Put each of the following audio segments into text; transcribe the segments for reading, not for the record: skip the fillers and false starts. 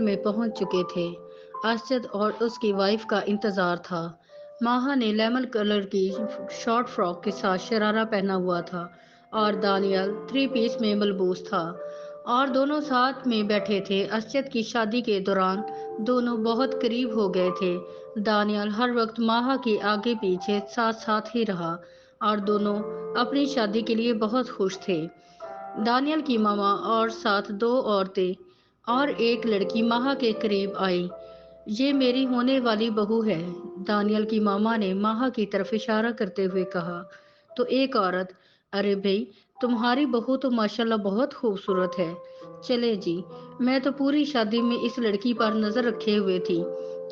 Hotel میں پہنچ چکے تھے۔ اسجد اور اس کی وائف کا انتظار تھا۔ ماہا نے لیمن کلر کی شارٹ فراک کے ساتھ شرارہ پہنا ہوا تھا اور دانیال 3 پیس میں ملبوس تھا اور دونوں ساتھ میں بیٹھے تھے۔ اسجد کی شادی کے دوران دونوں بہت قریب ہو گئے تھے۔ دانیال ہر وقت ماہا کے آگے پیچھے ساتھ ہی رہا اور دونوں اپنی شادی کے لیے بہت خوش تھے۔ دانیال کی ماما اور ساتھ 2 عورتیں اور ایک لڑکی ماہا کے قریب آئی۔ یہ میری ہونے والی بہو ہے، دانیال کی ماما نے ماہا کی طرف اشارہ کرتے ہوئے کہا۔ تو ایک عورت، ارے بھائی تمہاری بہو تو ماشاءاللہ بہت خوبصورت ہے۔ چلے جی، میں تو پوری شادی میں اس لڑکی پر نظر رکھے ہوئے تھی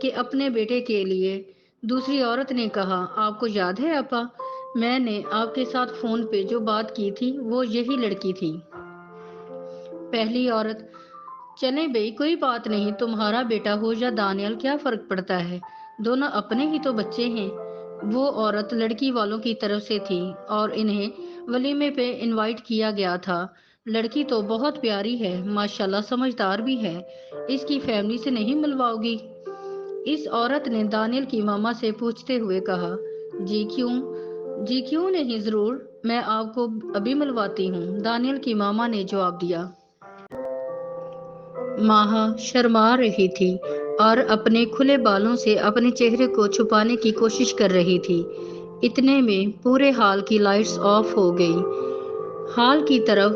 کہ اپنے بیٹے کے لیے۔ دوسری عورت نے کہا، آپ کو یاد ہے آپا، میں نے آپ کے ساتھ فون پہ جو بات کی تھی وہ یہی لڑکی تھی۔ پہلی عورت، چلیں بھائی کوئی بات نہیں، تمہارا بیٹا ہو یا دانیال کیا فرق پڑتا ہے، دونوں اپنے ہی تو بچے ہیں۔ وہ عورت لڑکی والوں کی طرف سے تھی اور انہیں ولیمے پہ انوائٹ کیا گیا تھا۔ لڑکی تو بہت پیاری ہے، ماشاءاللہ سمجھدار بھی ہے، اس کی فیملی سے نہیں ملواؤ گی؟ اس عورت نے دانیال کی ماما سے پوچھتے ہوئے کہا۔ جی کیوں نہیں، ضرور، میں آپ کو ابھی ملواتی ہوں، دانیال کی ماما نے جواب دیا۔ ماہا شرما رہی تھی اور اپنے کھلے بالوں سے اپنے چہرے کو چھپانے کی کوشش کر رہی تھی۔ اتنے میں پورے ہال کی لائٹس آف ہو گئی۔ ہال کی طرف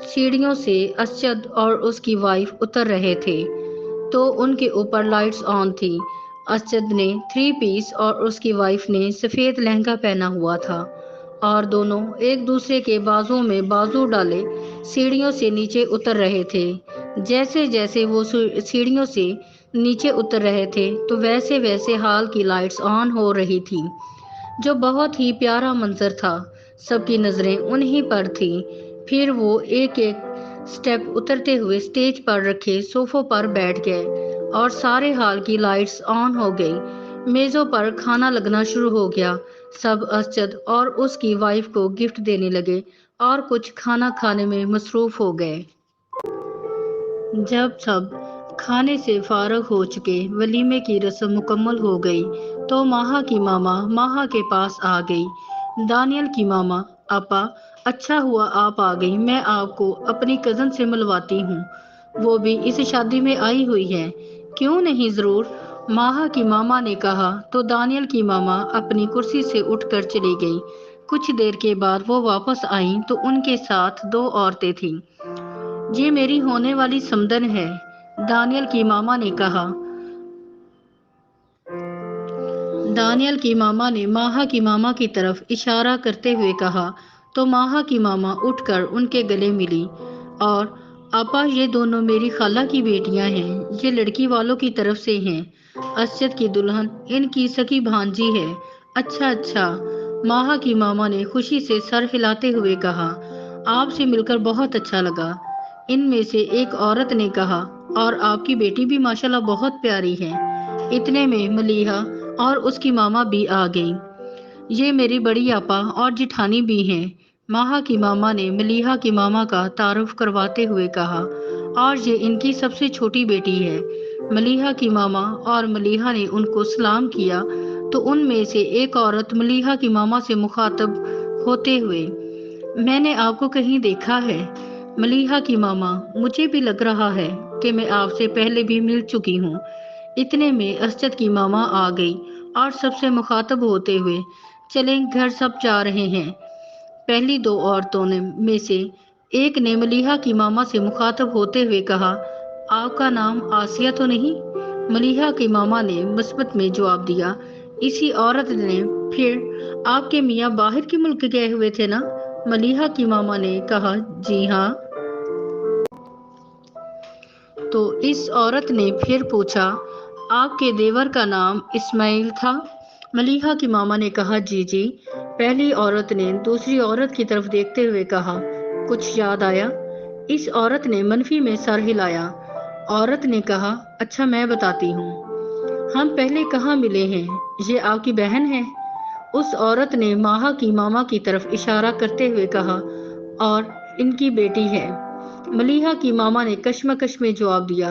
سیڑھیوں سے اسجد اور اس کی وائف اتر رہے تھے تو ان کے اوپر لائٹس آن تھی۔ اسجد نے 3 پیس اور اس کی وائف نے سفید لہنگا پہنا ہوا تھا اور دونوں ایک دوسرے کے بازو میں بازو ڈالے سیڑھیوں سے نیچے اتر رہے تھے۔ جیسے جیسے وہ سیڑھیوں سے نیچے اتر رہے تھے تو ویسے ویسے ہال کی لائٹس آن ہو رہی تھیں، جو بہت ہی پیارا منظر تھا۔ سب کی نظریں انہی پر تھیں۔ پھر وہ ایک ایک سٹیپ اترتے ہوئے سٹیج پر رکھے صوفوں پر بیٹھ گئے اور سارے ہال کی لائٹس آن ہو گئی۔ میزوں پر کھانا لگنا شروع ہو گیا۔ سب اسجد اور اس کی وائف کو گفٹ دینے لگے اور کچھ کھانا کھانے میں مصروف ہو گئے۔ جب سب کھانے سے فارغ ہو چکے، ولیمے کی رسم مکمل ہو گئی تو ماہا کی ماما ماہا کے پاس آ گئی۔ دانیال کی ماما، آپا اچھا ہوا آپ آ گئی، میں آپ کو اپنی کزن سے ملواتی ہوں، وہ بھی اس شادی میں آئی ہوئی ہے۔ کیوں نہیں، ضرور، ماہا کی ماما نے کہا تو دانیال کی ماما اپنی کرسی سے اٹھ کر چلی گئی۔ کچھ دیر کے بعد وہ واپس آئیں تو ان کے ساتھ 2 عورتیں تھیں۔ یہ میری ہونے والی سمندن ہے، دانیال کی ماما نے کہا۔ دانیال کی ماما نے ماہا کی ماما کی طرف اشارہ کرتے ہوئے کہا تو ماہا کی ماما اٹھ کر ان کے گلے ملی اور آپا یہ دونوں میری خالہ کی بیٹیاں ہیں، یہ لڑکی والوں کی طرف سے ہیں، اسجد کی دلہن ان کی سکی بھانجی ہے۔ اچھا، ماہا کی ماما نے خوشی سے سر ہلاتے ہوئے کہا، آپ سے مل کر بہت اچھا لگا۔ ان میں سے ایک عورت نے کہا، اور آپ کی بیٹی بھی ماشاءاللہ بہت پیاری ہے۔ اتنے میں ملیحہ اور اس کی ماما بھی آ گئیں۔ یہ میری بڑی آپا اور جٹھانی بھی ہیں، ماہا کی ماما نے ملیحہ کی ماما کا تعارف کرواتے ہوئے کہا، اور یہ ان کی سب سے چھوٹی بیٹی ہے۔ ملیحہ کی ماما اور ملیحہ نے ان کو سلام کیا تو ان میں سے ایک عورت ملیحہ کی ماما سے مخاطب ہوتے ہوئے، میں نے آپ کو کہیں دیکھا ہے۔ ملیحہ کی ماما، مجھے بھی لگ رہا ہے کہ میں آپ سے پہلے بھی مل چکی ہوں۔ اتنے میں اسجد کی ماما آ گئی اور سب سے مخاطب ہوتے ہوئے، چلیں گھر سب جا رہے ہیں۔ پہلی 2 عورتوں میں سے ایک نے ملیحہ کی ماما سے مخاطب ہوتے ہوئے کہا، آپ کا نام آسیہ تو نہیں؟ ملیحہ کی ماما نے مثبت میں جواب دیا۔ اسی عورت نے پھر، آپ کے میاں باہر کے ملک گئے ہوئے تھے نا؟ ملیحہ کی ماما نے کہا، جی ہاں۔ تو اس عورت نے پھر پوچھا، آپ کے دیور کا نام اسماعیل تھا؟ ملیحہ کی ماما نے کہا، جی۔ پہلی عورت نے دوسری عورت کی طرف دیکھتے ہوئے کہا، کچھ یاد آیا؟ اس عورت نے منفی میں سر ہلایا۔ عورت نے کہا، اچھا میں بتاتی ہوں، ہم پہلے کہاں ملے ہیں؟ یہ آپ کی بہن ہے؟ اس عورت نے ماہا کی ماما کی طرف اشارہ کرتے ہوئے کہا، اور ان کی بیٹی ہے۔ ملیحہ کی ماما نے کشمکش میں جواب دیا،